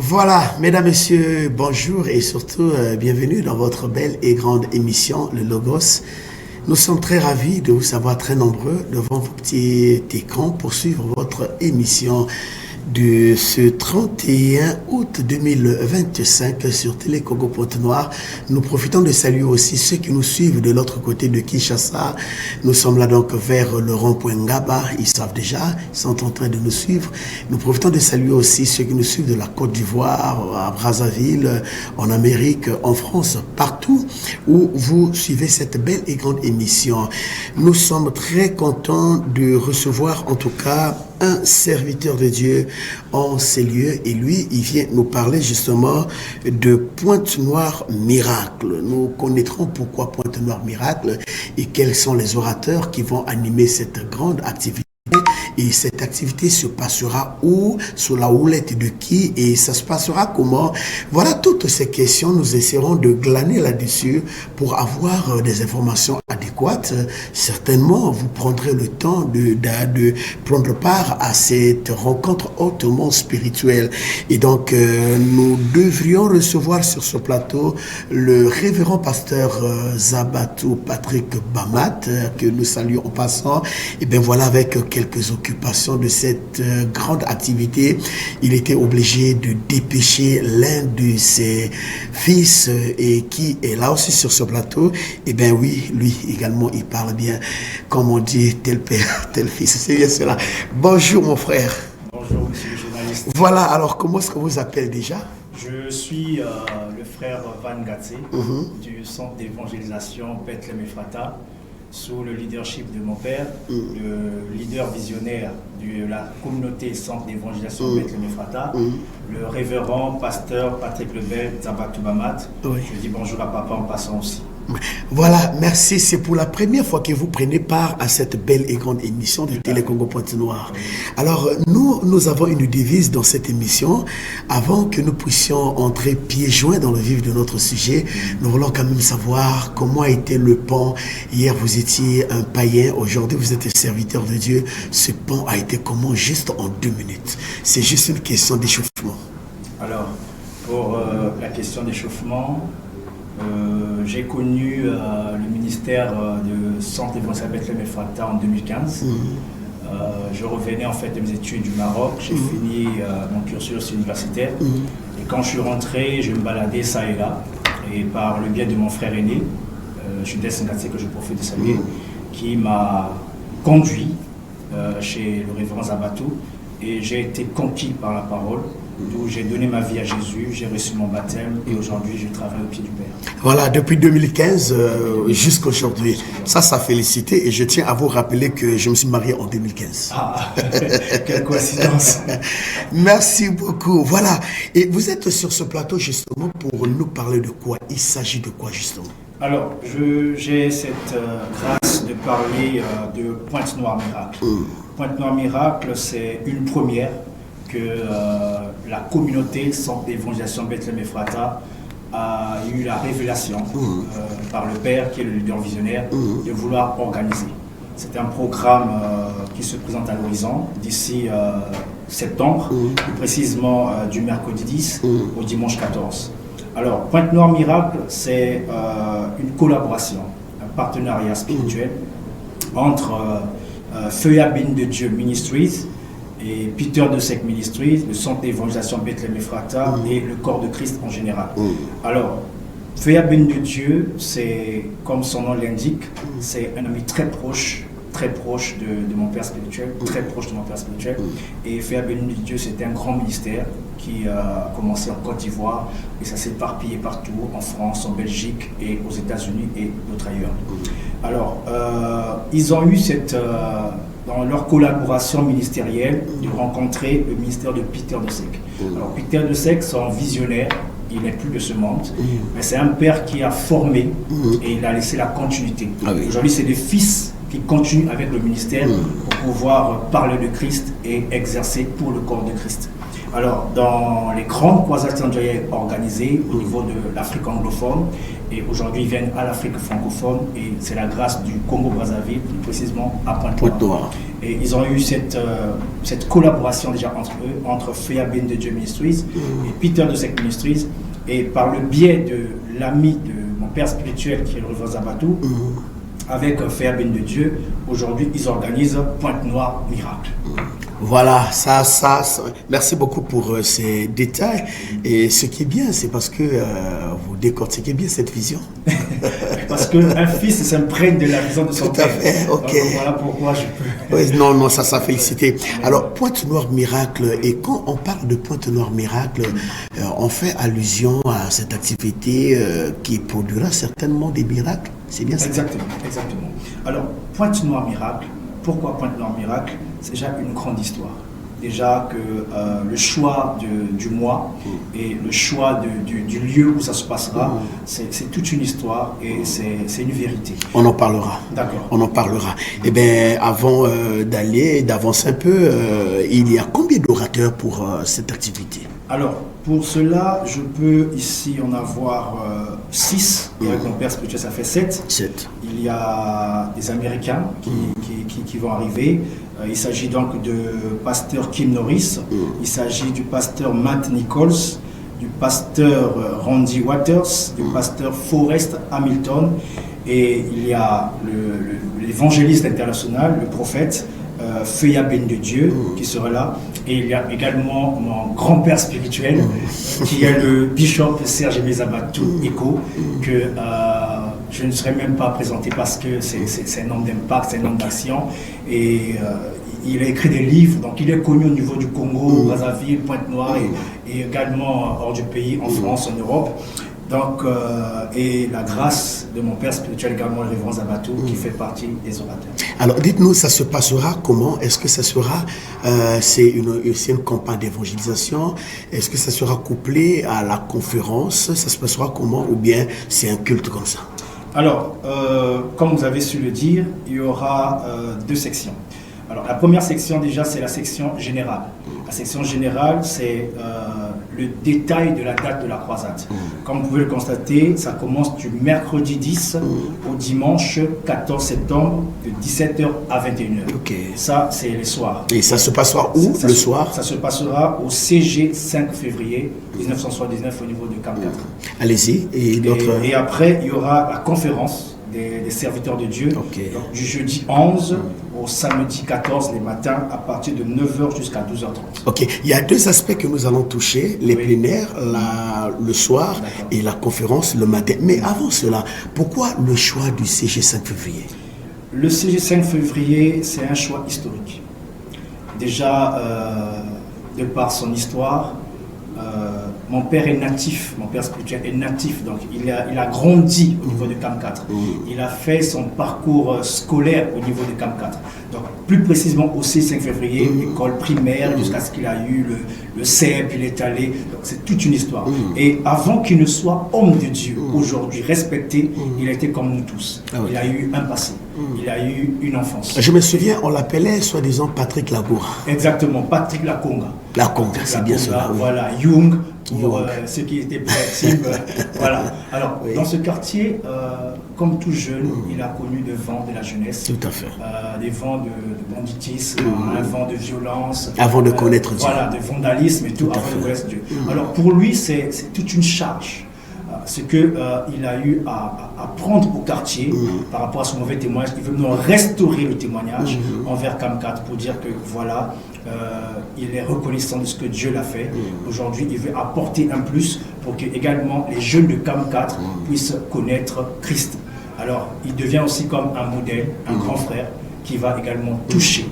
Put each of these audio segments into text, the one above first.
Voilà, mesdames, messieurs, bonjour et surtout bienvenue dans votre belle et grande émission, le Logos. Nous sommes très ravis de vous savoir très nombreux devant vos petits écrans pour suivre votre émission de ce 31 août 2025 sur Télé Congo Pointe-Noire. Nous profitons de saluer aussi ceux qui nous suivent de l'autre côté de Kinshasa. Nous sommes là donc vers le rond-point Ngaba. Ils savent déjà, ils sont en train de nous suivre. Nous profitons de saluer aussi ceux qui nous suivent de la Côte d'Ivoire, à Brazzaville, en Amérique, en France, partout où vous suivez cette belle et grande émission. Nous sommes très contents de recevoir en tout cas un serviteur de Dieu en ces lieux, et lui, il vient nous parler justement de Pointe-Noire Miracle. Nous connaîtrons pourquoi Pointe-Noire Miracle et quels sont les orateurs qui vont animer cette grande activité. Et cette activité se passera où, sous la houlette de qui, et ça se passera comment? Voilà toutes ces questions, nous essaierons de glaner là-dessus pour avoir des informations adéquates. Certainement, vous prendrez le temps de prendre part à cette rencontre hautement spirituelle. Et donc, nous devrions recevoir sur ce plateau le révérend pasteur Zabatou Patrick Bamat, que nous saluons en passant. Et bien voilà, avec quelques occasions de cette grande activité, il était obligé de dépêcher l'un de ses fils et qui est là aussi sur ce plateau. Et bien oui, lui également, il parle bien, comme on dit, tel père, tel fils. C'est bien cela. Bonjour mon frère. Bonjour monsieur le journaliste. Voilà, alors comment est-ce qu'on vous appelle déjà? Je suis le frère Van Gatsé du centre d'évangélisation Bethlehem Ephrata, sous le leadership de mon père, le leader visionnaire de la communauté centre d'évangélisation Bethlehem Ephrata, le révérend pasteur Patrick Lebel Zabatou Bamat. Oui. Je dis bonjour à papa en passant aussi. Voilà, merci. C'est pour la première fois que vous prenez part à cette belle et grande émission de Télé Congo Pointe-Noire. Alors, nous avons une devise dans cette émission. Avant que nous puissions entrer pieds joints dans le vif de notre sujet, nous voulons quand même savoir comment a été le pont. Hier, vous étiez un païen. Aujourd'hui, vous êtes un serviteur de Dieu. Ce pont a été comment? Juste en 2 minutes. C'est juste une question d'échauffement. Alors, pour la question d'échauffement, j'ai connu le ministère de Centre d'évangélisation Bethlehem Ephrata en 2015. Je revenais en fait de mes études du Maroc. J'ai fini mon cursus universitaire. Et quand je suis rentré, je me baladais ça et là. Et par le biais de mon frère aîné, Judas Ngatsé, que je profite de saluer, qui m'a conduit chez le révérend Zabatou. Et j'ai été conquis par la parole. D'où j'ai donné ma vie à Jésus, j'ai reçu mon baptême et aujourd'hui je travaille au pied du Père. Voilà, depuis 2015 jusqu'à aujourd'hui. Ça félicité et je tiens à vous rappeler que je me suis marié en 2015. Ah, quelle coïncidence. Merci beaucoup. Voilà, et vous êtes sur ce plateau justement pour nous parler de quoi? Il s'agit de quoi justement? Alors, j'ai cette grâce de parler de Pointe-Noire Miracle. Pointe-Noire Miracle, c'est une première que la communauté centre d'évangélisation Bethlehem Ephrata a eu la révélation par le Père, qui est le leader visionnaire, de vouloir organiser. C'est un programme qui se présente à l'horizon d'ici septembre, plus précisément du mercredi 10 au dimanche 14. Alors, Pointe-Noire Miracle, c'est une collaboration, un partenariat spirituel entre Feuilla Béni de Dieu Ministries et Peter de Sec Ministries, le centre d'évangélisation Bethlehem Ephrata et le corps de Christ en général. Alors, Feuilla Béni de Dieu, c'est comme son nom l'indique, c'est un ami très proche de mon père spirituel, très proche de mon père spirituel. Et Feuilla Béni de Dieu, c'était un grand ministère qui a commencé en Côte d'Ivoire et ça s'est éparpillé partout, en France, en Belgique et aux États-Unis et d'autres ailleurs. Alors, ils ont eu dans leur collaboration ministérielle, de rencontrer le ministère de Peter de Sec. Alors, Peter de Sec, c'est un visionnaire, il n'est plus de ce monde, mais c'est un père qui a formé et il a laissé la continuité. Aujourd'hui, c'est des fils qui continuent avec le ministère pour pouvoir parler de Christ et exercer pour le corps de Christ. Alors, dans les grandes croisades qui ont déjà été organisées au niveau de l'Afrique anglophone, et aujourd'hui ils viennent à l'Afrique francophone, et c'est la grâce du Congo-Brazzaville, plus précisément à Pointe-Noire. Et ils ont eu cette collaboration déjà entre eux, entre Feabin de Dieu Ministries et Peter de Sec Ministries, et par le biais de l'ami de mon père spirituel qui est le Révérend Zabatou, avec Feabin de Dieu, aujourd'hui ils organisent Pointe-Noire Miracle. Voilà, ça, merci beaucoup pour ces détails. Et ce qui est bien, c'est parce que vous décortiquez bien cette vision. Parce qu'un fils s'imprègne de la vision de son père. Tout à fait, ok. Donc, voilà pourquoi je peux... Oui, non, ça félicité. Alors, Pointe-Noire Miracle, et quand on parle de Pointe-Noire Miracle, on fait allusion à cette activité qui produira certainement des miracles. C'est bien ça? Exactement. Alors, Pointe-Noire Miracle, pourquoi Pointe-Noire Miracle? C'est déjà une grande histoire. Déjà que le choix du mois et le choix du lieu où ça se passera, c'est toute une histoire et c'est une vérité. On en parlera. D'accord. On en parlera. Eh bien, avant d'avancer un peu, il y a combien d'orateurs pour cette activité? Alors, pour cela, je peux ici en avoir 6. Et avec mon père spirituel, ça fait 7. 7. Il y a des Américains qui vont arriver. Il s'agit donc de pasteur Kim Norris. Il s'agit du pasteur Matt Nichols, du pasteur Randy Waters, du pasteur Forrest Hamilton. Et il y a l'évangéliste international, le prophète Feabin de Dieu qui sera là. Et il y a également mon grand-père spirituel qui est le bishop Serge Zabatou Eko, que je ne serais même pas présenté parce que c'est un homme d'impact, c'est un homme d'action. Et il a écrit des livres, donc il est connu au niveau du Congo, Brazzaville, Pointe-Noire et également hors du pays, en France, en Europe. Donc, et la grâce de mon père spirituel également, le Révérend Zabatou, qui fait partie des orateurs. Alors, dites-nous, ça se passera comment? Est-ce que ça sera, c'est une campagne d'évangélisation? Est-ce que ça sera couplé à la conférence? Ça se passera comment? Ou bien c'est un culte comme ça? Alors, comme vous avez su le dire, il y aura 2 sections. Alors, la première section, déjà, c'est la section générale. La section générale, c'est le détail de la date de la croisade. Comme vous pouvez le constater, ça commence du mercredi 10 au dimanche 14 septembre, de 17h à 21h. Okay. Ça, c'est les soirs. Et ça se passera où, le soir? Ça se passera au CG 5 février 1979 au niveau de Camp 4. Allez-y. Et après, il y aura la conférence des serviteurs de Dieu, donc, du jeudi 11 au samedi 14 les matins à partir de 9h jusqu'à 12h30. Ok, il y a 2 aspects que nous allons toucher, les plénières le soir et la conférence le matin. Mais avant cela, pourquoi le choix du CG 5 février? Le CG 5 février, c'est un choix historique. Déjà, de par son histoire, mon père est natif, mon père spirituel est natif, donc il a grandi au niveau de Camp 4. Il a fait son parcours scolaire au niveau de Camp 4. Donc plus précisément au C5 février, école primaire, jusqu'à ce qu'il a eu le CEP, il est allé. Donc c'est toute une histoire. Et avant qu'il ne soit homme de Dieu, aujourd'hui respecté, il a été comme nous tous. Il a eu un passé, il a eu une enfance. Je me souviens, on l'appelait soi-disant Patrick Lagoura. Exactement, Patrick Lakonga. Lakonga, c'est bien cela. Voilà, Jung. Pour ceux qui étaient plus actifs. Voilà. Alors, dans ce quartier, comme tout jeune, il a connu des vents de la jeunesse. Tout à fait. Des vents de banditisme, un vent de violence. Avant de connaître Dieu. Voilà, de vandalisme et tout, avant de connaître Dieu. Alors, pour lui, c'est toute une charge. Ce qu'il a eu à prendre au quartier par rapport à son mauvais témoignage. Il veut maintenant restaurer le témoignage envers Camp 4 pour dire que voilà, il est reconnaissant de ce que Dieu l'a fait. Aujourd'hui, il veut apporter un plus pour que également les jeunes de Camp 4 puissent connaître Christ. Alors, il devient aussi comme un modèle, un grand frère qui va également toucher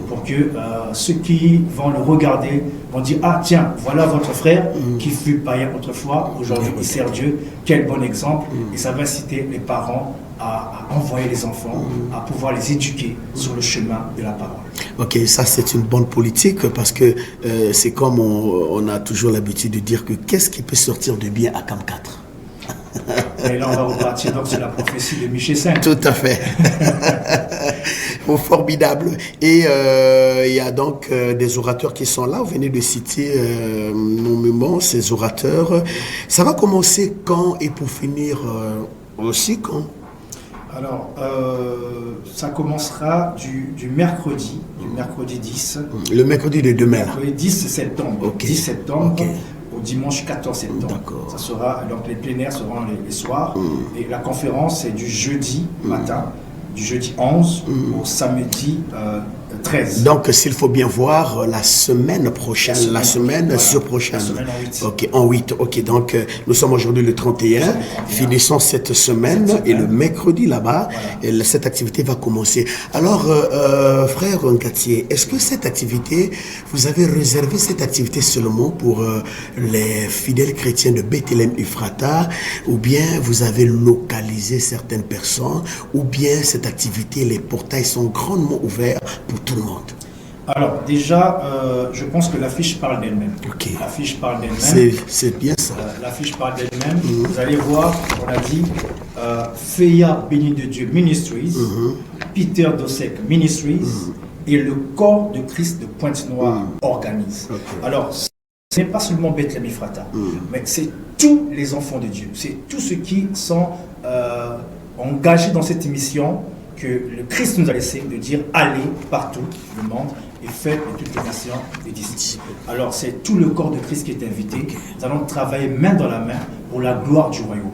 pour que ceux qui vont le regarder vont dire: ah tiens, voilà votre frère qui fut païen autrefois, aujourd'hui il sert Dieu, quel bon exemple. Et ça va inciter les parents à envoyer les enfants, à pouvoir les éduquer sur le chemin de la parole. Ok, ça c'est une bonne politique parce que c'est comme on a toujours l'habitude de dire que qu'est-ce qui peut sortir de bien à Camp 4? Et là, on va repartir donc sur la prophétie de Michée 5. Tout à fait. Oh, formidable. Et il y a donc des orateurs qui sont là. Vous venez de citer nommément ces orateurs. Ça va commencer quand et pour finir aussi quand? Alors, ça commencera du mercredi 10. Le mercredi de demain. Le mercredi 10 septembre. Okay. 10 septembre. Okay. Au dimanche 14 septembre. D'accord. Ça sera, donc les plénaires seront les soirs. Et la conférence c'est du jeudi matin, du jeudi 11 au samedi 13. Donc, s'il faut bien voir, la semaine prochaine, la semaine voilà, surprochaine. La semaine en 8. Ok, en 8. Ok, donc nous sommes aujourd'hui le 31. Finissons cette semaine et le mercredi là-bas, voilà. Cette activité va commencer. Alors, frère Nkatié, est-ce que cette activité, vous avez réservé cette activité seulement pour les fidèles chrétiens de Bethléem Ephrata, ou bien vous avez localisé certaines personnes, ou bien cette activité, les portails sont grandement ouverts pour tout le monde? Alors déjà, je pense que l'affiche parle d'elle-même. Okay. L'affiche parle d'elle-même. C'est bien ça. L'affiche parle d'elle-même. Vous allez voir, on a dit Feya Béni de Dieu Ministries, Peter Dosek Ministries et le corps de Christ de Pointe-Noire organise. Okay. Alors, ce n'est pas seulement Bethléem Ephrata, mais c'est tous les enfants de Dieu. C'est tous ceux qui sont engagés dans cette émission que le Christ nous a laissé de dire allez partout le monde et faites de toutes les nations des disciples. Alors c'est tout le corps de Christ qui est invité. Okay. Nous allons travailler main dans la main pour la gloire du royaume.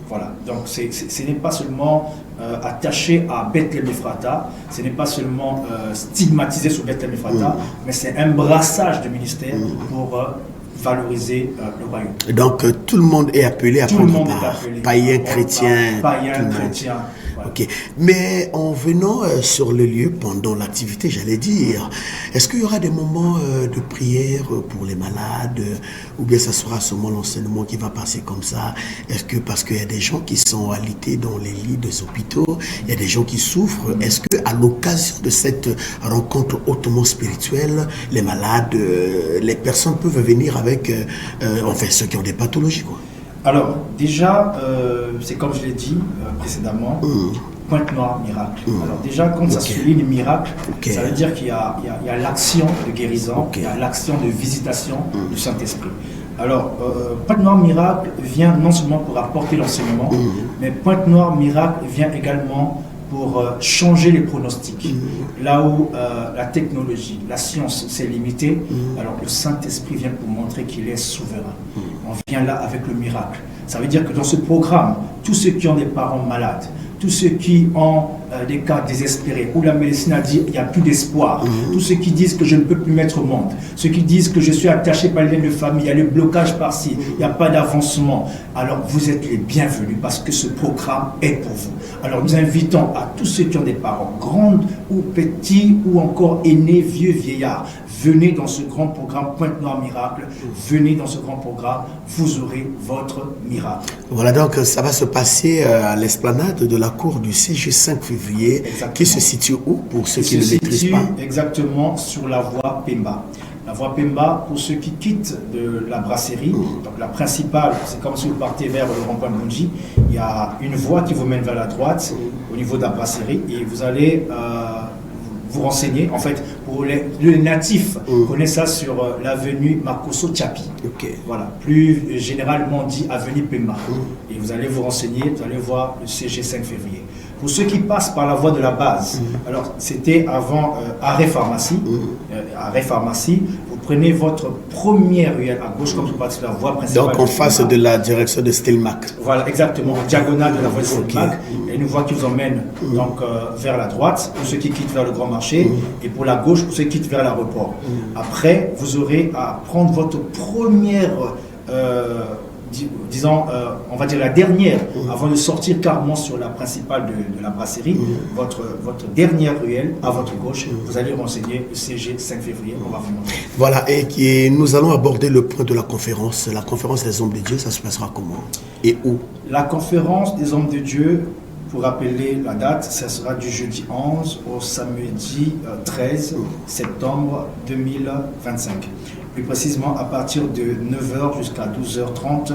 Voilà. Donc ce n'est pas seulement attaché à Bethléem Ephrata, ce n'est pas seulement stigmatisé sur Bethléem Ephrata, mais c'est un brassage de ministère pour valoriser le royaume. Donc tout le monde est appelé à prendre part, païens, chrétiens, païens, chrétiens. Voilà. Ok, mais en venant sur le lieu pendant l'activité, j'allais dire, est-ce qu'il y aura des moments de prière pour les malades, ou bien ça sera seulement l'enseignement qui va passer comme ça? Est-ce que parce qu'il y a des gens qui sont alités dans les lits des hôpitaux, il y a des gens qui souffrent, est-ce que à l'occasion de cette rencontre hautement spirituelle, les malades, les personnes peuvent venir avec, enfin ceux qui ont des pathologies, quoi? Alors, déjà, c'est comme je l'ai dit précédemment, Pointe-Noire miracle. Alors déjà, quand ça souligne miracle, ça veut dire qu'il y a l'action de guérison, il y a l'action de visitation du Saint-Esprit. Alors, Pointe-Noire miracle vient non seulement pour apporter l'enseignement, mais Pointe-Noire miracle vient également pour changer les pronostics. Là où la technologie, la science s'est limitée, alors le Saint-Esprit vient pour montrer qu'il est souverain. On vient là avec le miracle. Ça veut dire que dans ce programme, tous ceux qui ont des parents malades, tous ceux qui ont des cas désespérés, où la médecine a dit qu'il n'y a plus d'espoir, tous ceux qui disent que je ne peux plus mettre au monde, ceux qui disent que je suis attaché par les liens de famille, il y a le blocage par-ci, il n'y a pas d'avancement, alors vous êtes les bienvenus parce que ce programme est pour vous. Alors nous invitons à tous ceux qui ont des parents, grands ou petits ou encore aînés, vieux, vieillards, venez dans ce grand programme Pointe-Noire Miracle, venez dans ce grand programme, vous aurez votre miracle. Voilà, donc ça va se passer à l'esplanade de la cour du CG 5 février, qui se situe où pour ceux qui ne maîtrisent pas? Exactement sur la voie Pemba. La voie Pemba, pour ceux qui quittent de la brasserie, donc la principale, c'est comme si vous partez vers le rond-point de Bunji, il y a une voie qui vous mène vers la droite au niveau de la brasserie et vous allez vous renseigner. En fait, pour les natifs, connaissent ça sur l'avenue Makosso Tchapi. Voilà, plus généralement dit avenue Pemba. Et vous allez vous renseigner, vous allez voir le CG 5 février. Pour ceux qui passent par la voie de la base, alors c'était avant Arrêt Pharmacie. Arrêt Pharmacie, vous prenez votre première ruelle à gauche, comme vous partez sur la voie principale. Donc en face de la direction de Stelmac. Voilà, exactement, en diagonale de la voie de Stelmac. Et une voie qui vous emmène donc, vers la droite, pour ceux qui quittent vers le Grand Marché, et pour la gauche, pour ceux qui quittent vers l'aéroport. Après, vous aurez à prendre votre première disons, on va dire la dernière, avant de sortir carrément sur la principale de la brasserie, votre dernière ruelle à votre gauche, vous allez renseigner le CG 5 février, on va vous montrer. Voilà, et nous allons aborder le point de la conférence des hommes de Dieu, ça se passera comment et où? La conférence des hommes de Dieu, pour rappeler la date, ça sera du jeudi 11 au samedi 13 septembre 2025. Plus précisément à partir de 9h jusqu'à 12h30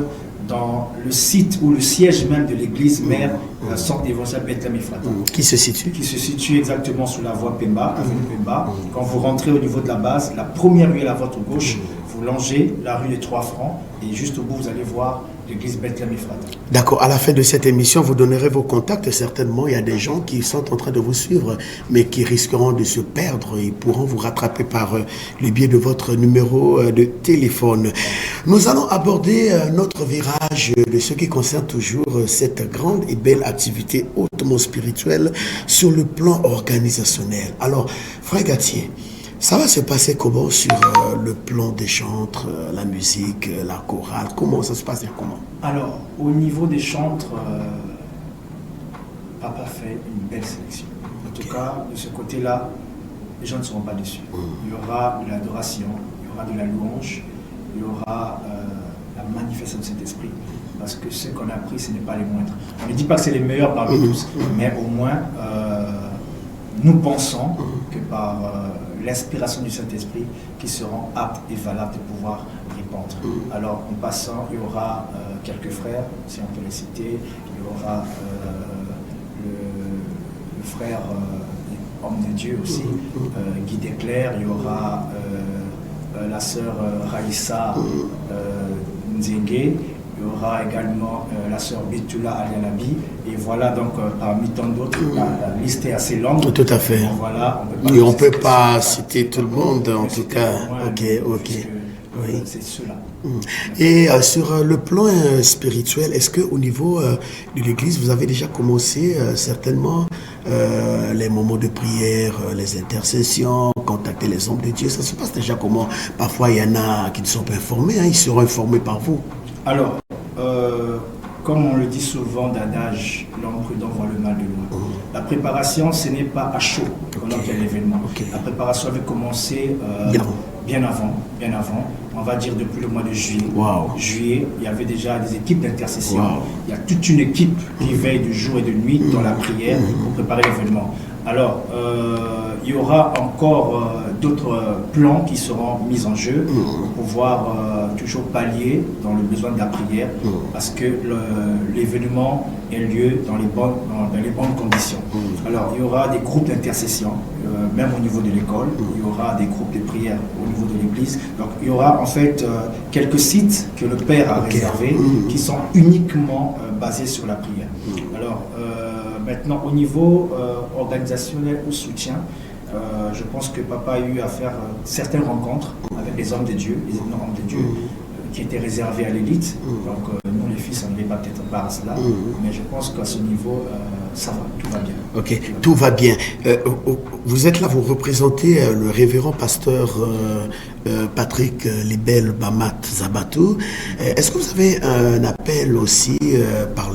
dans le site ou le siège même de l'église mère Centre évangélique Bethléem Ephrata. Qui se situe? Qui se situe exactement sous la voie Pemba, avenue Pemba. Quand vous rentrez au niveau de la base, la première rue est à votre gauche, vous longez la rue des 3 francs et juste au bout vous allez voir l'église Bethléem Ephrata. D'accord, à la fin de cette émission, vous donnerez vos contacts. Certainement, il y a des gens qui sont en train de vous suivre, mais qui risqueront de se perdre. Ils pourront vous rattraper par le biais de votre numéro de téléphone. Nous allons aborder notre virage de ce qui concerne toujours cette grande et belle activité hautement spirituelle sur le plan organisationnel. Alors, Frère Gattier, ça va se passer comment sur le plan des chantres, la musique, la chorale? Comment ça se passe et comment? Alors, au niveau des chantres, Papa fait une belle sélection. En tout cas, de ce côté-là, les gens ne seront pas déçus. Il y aura de l'adoration, il y aura de la louange, il y aura la manifestation de cet esprit. Parce que ce qu'on a appris, ce n'est pas les moindres. On ne dit pas que c'est les meilleurs parmi tous, mais au moins, nous pensons que par l'inspiration du Saint-Esprit, qui seront aptes et valables de pouvoir répondre. Alors, en passant, il y aura quelques frères, si on peut les citer. Il y aura le frère homme de Dieu aussi, Guy Desclercs. Il y aura la sœur Raïssa Nzengue. Il y aura également la sœur Bitoula Alianabi. Et voilà, donc, parmi tant d'autres, la liste est assez longue. Tout à fait. Voilà, on ne peut pas citer tout le monde, en tout cas. Ok. Oui. C'est cela. Et sur le plan spirituel, est-ce qu'au niveau de l'Église, vous avez déjà commencé certainement les moments de prière, les intercessions, contacter les hommes de Dieu? Ça se passe déjà comment? Parfois, il y en a qui ne sont pas informés, ils seront informés par vous. Alors, comme on le dit souvent d'adage, l'homme prudent voit le mal de loin. La préparation, ce n'est pas à chaud pendant qu'il y a l'événement. La préparation avait commencé bien avant. On va dire depuis le mois de juillet. Juillet, il y avait déjà des équipes d'intercession. Il y a toute une équipe qui veille de jour et de nuit dans la prière pour préparer l'événement. Alors, il y aura encore d'autres plans qui seront mis en jeu pour pouvoir toujours pallier dans le besoin de la prière parce que l'événement ait lieu dans les bonnes conditions. Alors, il y aura des groupes d'intercession, même au niveau de l'école, il y aura des groupes de prière au niveau de l'église. Donc, il y aura en fait quelques sites que le Père a réservés qui sont uniquement basés sur la prière. Alors, maintenant, au niveau organisationnel ou soutien, je pense que Papa a eu à faire certaines rencontres avec les hommes de Dieu, les éminents hommes de Dieu, qui étaient réservés à l'élite. Donc, nous, les fils, on n'avait pas peut-être pas à cela, mais je pense qu'à ce niveau, ça va, tout va bien. Ok, tout va bien. Vous êtes là, vous représentez le révérend pasteur Patrick Libel Bamat Zabatou. Est-ce que vous avez un appel aussi par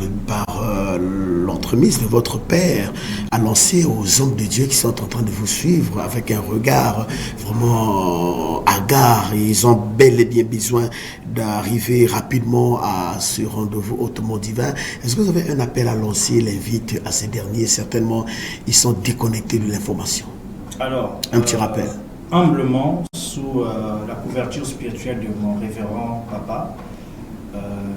l'entremise de votre père à lancer aux hommes de Dieu qui sont en train de vous suivre avec un regard vraiment hagard? Ils ont bel et bien besoin d'arriver rapidement à ce rendez-vous hautement divin. Est-ce que vous avez un appel à lancer, l'invite à ces derniers? Certainement, ils sont déconnectés de l'information. Alors, un petit rappel. Humblement, sous la couverture spirituelle de mon révérend papa,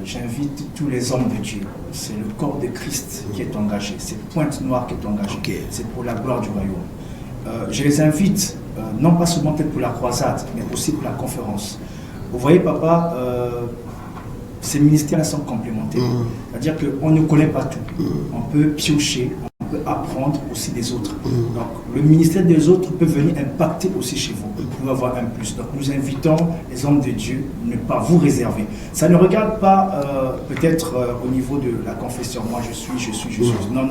j'invite tous les hommes de Dieu. C'est le corps de Christ qui est engagé, c'est Pointe Noire qui est engagé, c'est pour la gloire du royaume. Je les invite, non pas seulement peut-être pour la croisade, mais aussi pour la conférence. Vous voyez, papa, ces ministères sont complémentaires. C'est-à-dire qu'on ne connaît pas tout. On peut piocher, on peut apprendre aussi des autres. Donc, le ministère des autres peut venir impacter aussi chez vous. Vous pouvez avoir un plus. Donc, nous invitons les hommes de Dieu à ne pas vous réserver. Ça ne regarde pas peut-être au niveau de la confession. Moi, je suis. Non.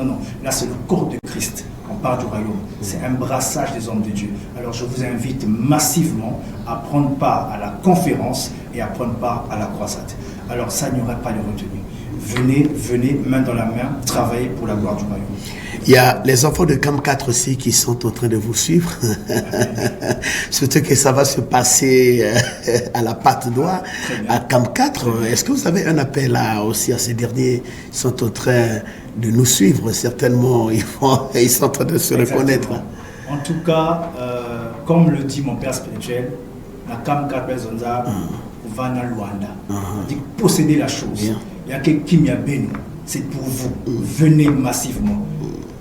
Là, c'est le corps de Christ. On parle du royaume. C'est un brassage des hommes de Dieu. Alors, je vous invite massivement à prendre part à la conférence et à prendre part à la croisade. Alors, ça n'y aurait pas de retenue. Venez, main dans la main, travailler pour la gloire du royaume. Il y a les enfants de CAM 4 aussi qui sont en train de vous suivre. Surtout que ça va se passer à la patte d'oie, à CAM 4. Est-ce que vous avez un appel aussi à ces derniers qui sont en train de nous suivre? Certainement, ils sont en train de se reconnaître. En tout cas, comme le dit mon père spirituel, la CAM 4 Zonza, va dans Luanda. On dit posséder la chose. il y a qui m'y a béni. C'est pour vous. Venez massivement.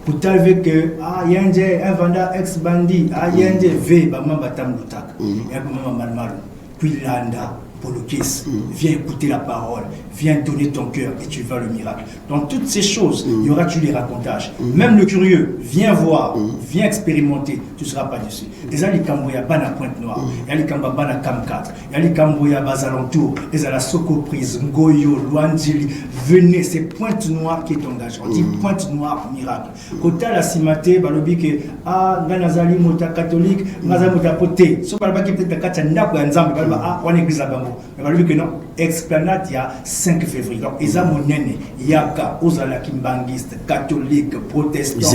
Pour t'arriver que, ah, il y a un vendeur ex-bandit, ah, il y a un V, maman batam lutak, il y a maman malmal, puis l'anda, pour le kiss, viens écouter la parole, viens donner ton cœur et tu vas le miracle. Dans toutes ces choses, il y aura tu les racontages. Même le curieux, viens voir, viens expérimenter, tu ne seras pas déçu. Et ça, les Cambouya, Bana Pointe-Noire, il y a les Cambouya, Bana Cam 4, il y a les Cambouya, Bas alentours, il y a la Soko-Prise, Ngoyo, Luandjili, venez, c'est Pointe-Noire qui est engagé. On dit Pointe-Noire, miracle. Côté la Simaté, Balobi, que, ah, Ganazali, Mota catholique, Nazali, Mota poté, ce n'est qui peut-être Katia Ndako, Nzambe, ah, on est église à Bango. Mais Balobi, que non, Explanade, il y a 5 février. Donc, ils ont monné, Yaka, Ozala, Kimbangiste, catholique, protestant,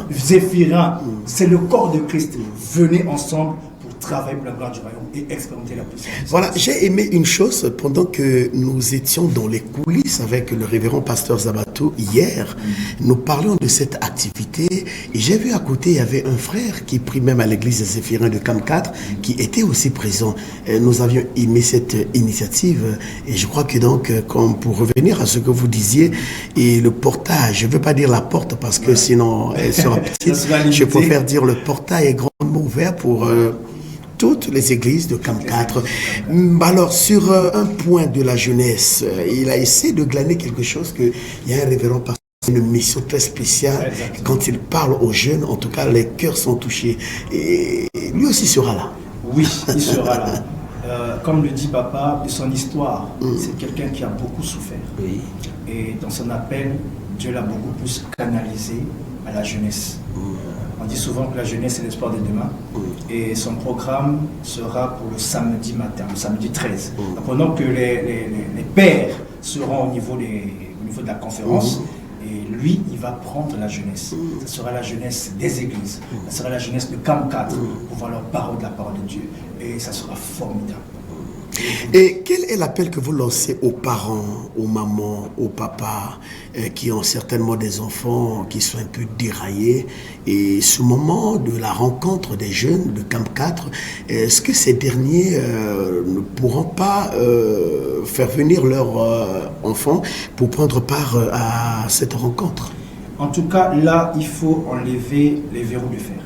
Zéphirin. C'est le corps de Christ. Venez ensemble pour travailler pour la gloire du royaume et expérimenter la puissance. Voilà, j'ai aimé une chose pendant que nous étions dans les coulisses avec le révérend pasteur Zabato hier. Nous parlions de cette activité et j'ai vu à côté, il y avait un frère qui prie même à l'église de Zéphirin de Cam 4 qui était aussi présent. Nous avions aimé cette initiative et je crois que donc, comme pour revenir à ce que vous disiez, et le portail, je ne veux pas dire la porte parce que sinon elle sera petite, je préfère dire le portail est grandement ouvert pour toutes les églises de Cam 4. Alors, sur un point de la jeunesse, il a essayé de glaner quelque chose qu'il y a un révérend pasteur, une mission très spéciale. Exactement. Quand il parle aux jeunes, en tout cas, les cœurs sont touchés. Et lui aussi sera là. Oui, il sera là. Comme le dit papa, de son histoire, c'est quelqu'un qui a beaucoup souffert. Oui. Et dans son appel, Dieu l'a beaucoup plus canalisé à la jeunesse. On dit souvent que la jeunesse est l'espoir de demain. Et son programme sera pour le samedi matin, le samedi 13. Donc, pendant que les pères seront au niveau de la conférence, et lui, il va prendre la jeunesse. Ce sera la jeunesse des églises. Ce sera la jeunesse de Cam 4 pour voir leur parole de la parole de Dieu. Et ça sera formidable. Et quel est l'appel que vous lancez aux parents, aux mamans, aux papas qui ont certainement des enfants qui sont un peu déraillés? Et ce moment de la rencontre des jeunes de Cam 4, est-ce que ces derniers ne pourront pas faire venir leurs enfants pour prendre part à cette rencontre? En tout cas, là, il faut enlever les verrous de fer.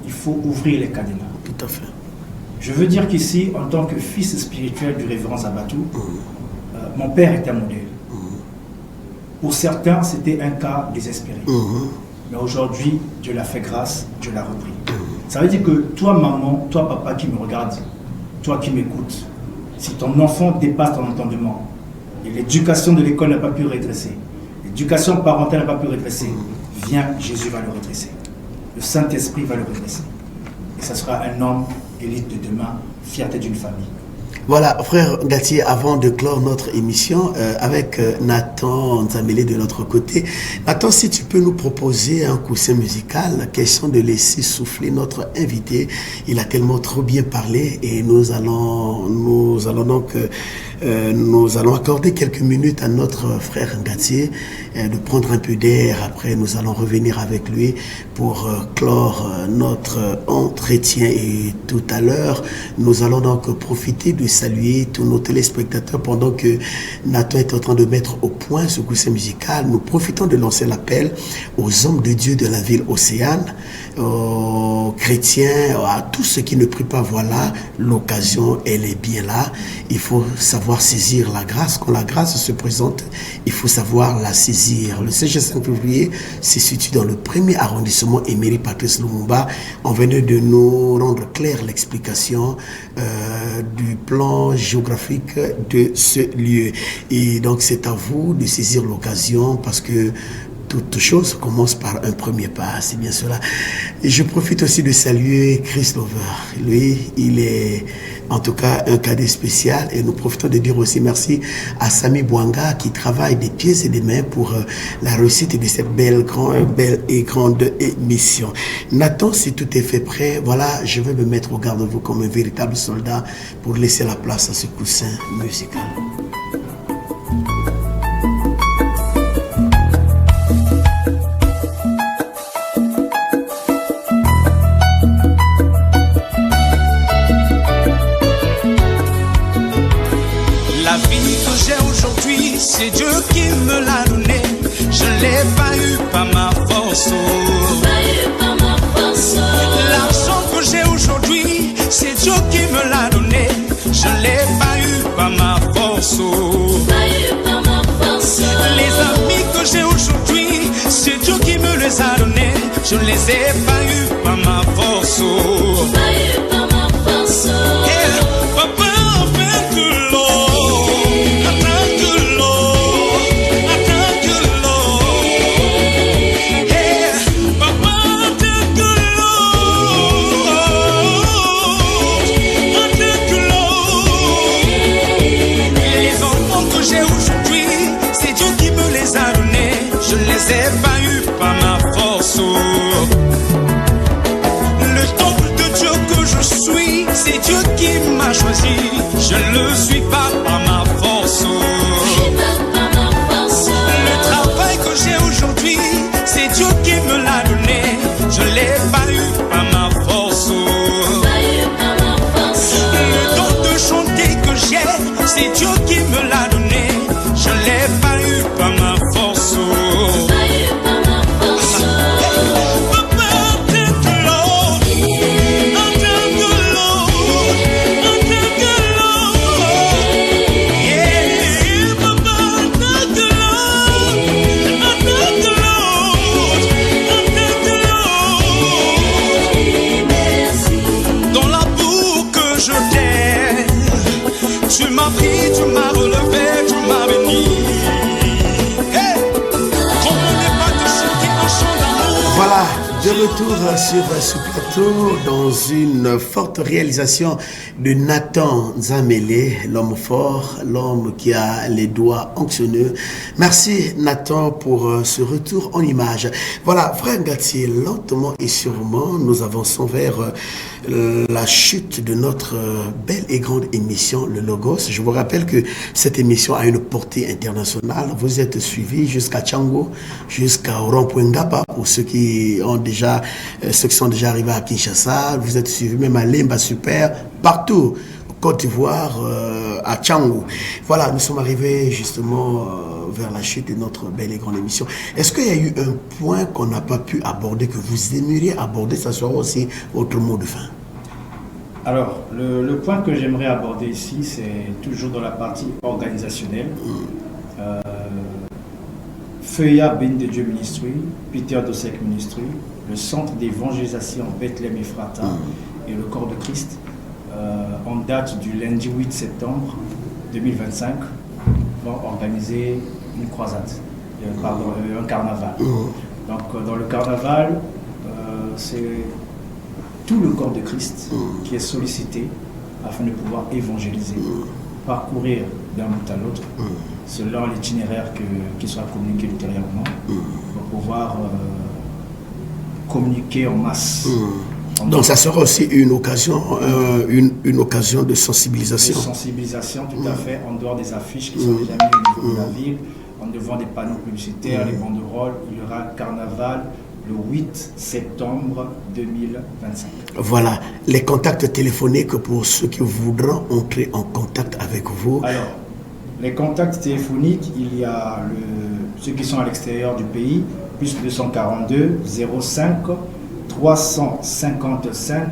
Il faut ouvrir les cadenas. Tout à fait. Je veux dire qu'ici, en tant que fils spirituel du révérend Zabatou, mon père était un modèle. Pour certains, c'était un cas désespéré. Mais aujourd'hui, Dieu l'a fait grâce, Dieu l'a repris. Ça veut dire que toi, maman, toi, papa qui me regarde, toi qui m'écoutes, si ton enfant dépasse ton entendement, et l'éducation de l'école n'a pas pu redresser, l'éducation parentale n'a pas pu redresser, viens, Jésus va le redresser. Le Saint-Esprit va le redresser. Et ça sera un homme élite de demain, fierté d'une famille. Voilà, frère Gatier, avant de clore notre émission, avec Nathan Nzamele de l'autre côté, Nathan, si tu peux nous proposer un coussin musical, question de laisser souffler notre invité. Il a tellement trop bien parlé et nous allons accorder quelques minutes à notre frère Gatier de prendre un peu d'air. Après, nous allons revenir avec lui pour clore notre entretien. Et tout à l'heure, nous allons donc profiter de saluer tous nos téléspectateurs pendant que Nathan est en train de mettre au point ce coussin musical. Nous profitons de lancer l'appel aux hommes de Dieu de la ville Océane, aux chrétiens, à tous ceux qui ne prient pas. Voilà, l'occasion, elle est bien là. Il faut savoir saisir la grâce. Quand la grâce se présente, il faut savoir la saisir. Le 5 février se situe dans le 1er arrondissement Emery Patrice Lumumba. On venait de nous rendre clair l'explication du plan géographique de ce lieu. Et donc, c'est à vous de saisir l'occasion parce que toute chose commence par un premier pas, c'est bien cela. Et je profite aussi de saluer Chris Lover. Lui, il est en tout cas un cadet spécial et nous profitons de dire aussi merci à Sami Bouanga qui travaille des pieds et des mains pour la réussite de cette belle et grande émission. Nathan, si tout est fait prêt, voilà, je vais me mettre au garde-vous comme un véritable soldat pour laisser la place à ce coussin musical. C'est Dieu qui me l'a donné. Je l'ai pas eu par ma force. L'argent que j'ai aujourd'hui, c'est Dieu qui me l'a donné. Je l'ai pas eu par ma force. Les amis que j'ai aujourd'hui, c'est Dieu qui me les a donnés. Je ne les ai pas eu par ma force. Papa, thank you, Lord. Thank you, Lord. Thank you, Lord. Hey, Papa, thank you, Lord. Thank you, Lord. Les enfants que j'ai aujourd'hui, c'est Dieu qui me les a donnés. Je ne les ai pas eu par ma force. Le temple de Dieu que je suis, c'est Dieu qui m'a choisi. Je ne le suis pas par ma force. Le travail que j'ai aujourd'hui, c'est Dieu qui me l'a donné. Je ne l'ai pas eu par ma force. Le don de chanter que j'ai, c'est Dieu qui me l'a donné. Je ne l'ai pas eu par ma force. Tu m'as pris, tu m'as relevé, tu m'as béni. Hey! Comment ne pas te chanter un chant d'amour? Voilà, de retour sur ce plateau dans une forte réalisation de Nathan Nzamele, l'homme fort, l'homme qui a les doigts onctionneux. Merci Nathan pour ce retour en image. Voilà, frère Gatier, lentement et sûrement, nous avançons vers la chute de notre belle et grande émission, le Logos. Je vous rappelle que cette émission a une portée internationale. Vous êtes suivis jusqu'à Tchango, jusqu'à rond-point Ngapa, pour ceux qui sont déjà arrivés à Kinshasa. Vous êtes suivis même à Lemba Super, partout, Côte d'Ivoire, à Tchango. Voilà, nous sommes arrivés justement vers la chute de notre belle et grande émission. Est-ce qu'il y a eu un point qu'on n'a pas pu aborder, que vous aimeriez aborder? Ça sera aussi votre mot de fin. Alors, le point que j'aimerais aborder ici, c'est toujours dans la partie organisationnelle. Feuilla Ben de Dieu Ministry, Peter Dosek Ministry, le centre d'évangélisation Bethlehem Ephrata et le corps de Christ, en date du lundi 8 septembre 2025, vont organiser une croisade, un carnaval. Donc, dans le carnaval, c'est tout le corps de Christ qui est sollicité afin de pouvoir évangéliser, parcourir d'un bout à l'autre, selon l'itinéraire qui sera communiqué ultérieurement, pour pouvoir communiquer en masse. Donc ça sera aussi une occasion, une occasion de sensibilisation. De sensibilisation, tout à fait, en dehors des affiches qui sont déjà mises au niveau de la ville, en devant des panneaux publicitaires, les banderoles. Il y aura le carnaval le 8 septembre 2025. Voilà, les contacts téléphoniques pour ceux qui voudront entrer en contact avec vous. Alors, les contacts téléphoniques, il y a ceux qui sont à l'extérieur du pays, plus 242 05 355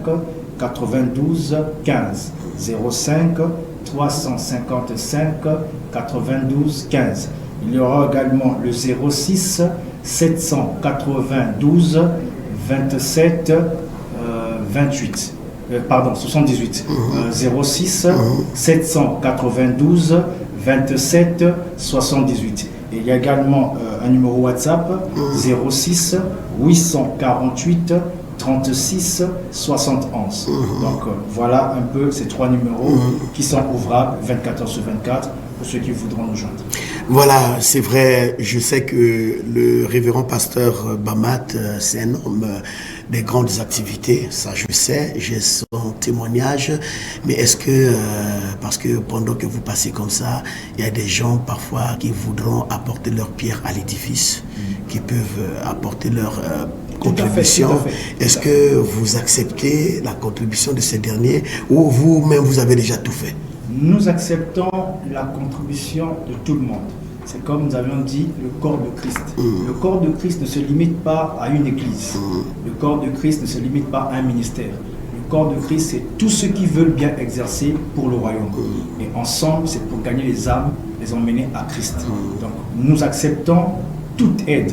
92 15. 05 355 92 15. Il y aura également le 06 792 27 28. Pardon, 78. 06 792 27 78. Et il y a également un numéro WhatsApp 06 848 36 71. Donc voilà un peu ces trois numéros qui sont ouvrables 24 heures sur 24 pour ceux qui voudront nous joindre. Voilà, c'est vrai, je sais que le révérend pasteur Bamat, c'est un homme des grandes activités, ça je sais, j'ai son témoignage, mais est-ce que, parce que pendant que vous passez comme ça, il y a des gens parfois qui voudront apporter leur pierre à l'édifice, qui peuvent apporter leur contribution. Est-ce que vous acceptez la contribution de ces derniers ou vous-même vous avez déjà tout fait? Nous acceptons la contribution de tout le monde. c'est comme nous avions dit, le corps de Christ. Le corps de Christ ne se limite pas à une église. Le corps de Christ ne se limite pas à un ministère. Le corps de Christ, c'est tous ceux qui veulent bien exercer pour le royaume. Et ensemble, c'est pour gagner les âmes, les emmener à Christ. Donc, nous acceptons toute aide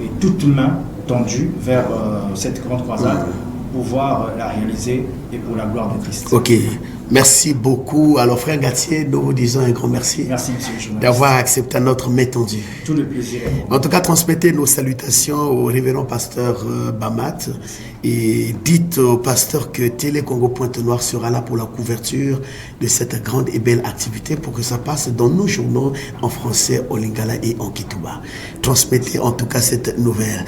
et toute main tendue vers cette grande croisade pour pouvoir la réaliser et pour la gloire de Christ. Ok, merci beaucoup. Alors, frère Gatier, nous vous disons un grand merci. Merci, monsieur le journaliste. D'avoir accepté notre main tendue. Tout le plaisir. En tout cas, transmettez nos salutations au révérend pasteur Bamat et dites au pasteur que Télé Congo Pointe-Noire sera là pour la couverture de cette grande et belle activité pour que ça passe dans nos journaux en français, en lingala et en kitouba. Transmettez en tout cas cette nouvelle.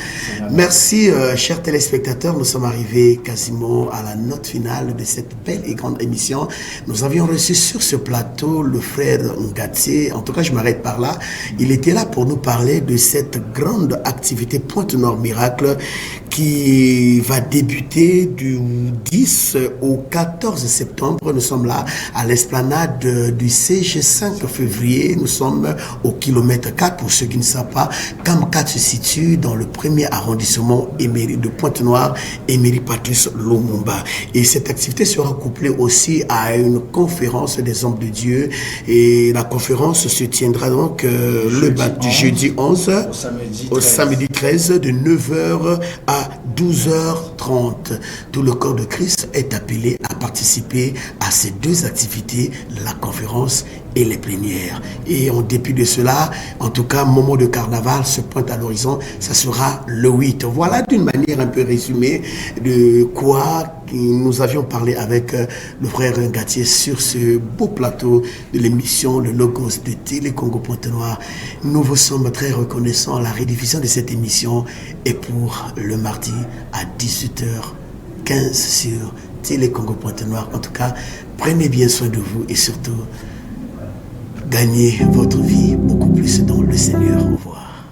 Merci, chers téléspectateurs. Nous sommes arrivés quasiment à la note finale de cette belle et grande émission. Nous avions reçu sur ce plateau le frère Ngatier. En tout cas, je m'arrête par là. Il était là pour nous parler de cette grande activité Pointe-Noire Miracle qui va débuter du 10 au 14 septembre. Nous sommes là à l'esplanade du CG 5 février. Nous sommes au kilomètre 4. Pour ceux qui ne savent pas, CAM 4 se situe dans le premier arrondissement de Pointe-Noire, Émery Patrice Lumumba. Et cette activité sera couplée aussi à une conférence des hommes de Dieu. Et la conférence se tiendra donc du jeudi 11 au samedi 13 de 9h à 12h30. Tout le corps de Christ est appelé à participer à ces deux activités, la conférence et les plénières. Et en dépit de cela, en tout cas, moment de carnaval se pointe à l'horizon, ça sera le 8. Voilà d'une manière un peu résumée de quoi nous avions parlé avec le frère Ngatier sur ce beau plateau de l'émission Le Logos de Télé Congo Pointe-Noire. Nous vous sommes très reconnaissants. La rediffusion de cette émission est pour le mardi à 18h15 sur Télé Congo Pointe-Noire. En tout cas, prenez bien soin de vous et surtout, gagnez votre vie beaucoup plus dans le Seigneur. Au revoir.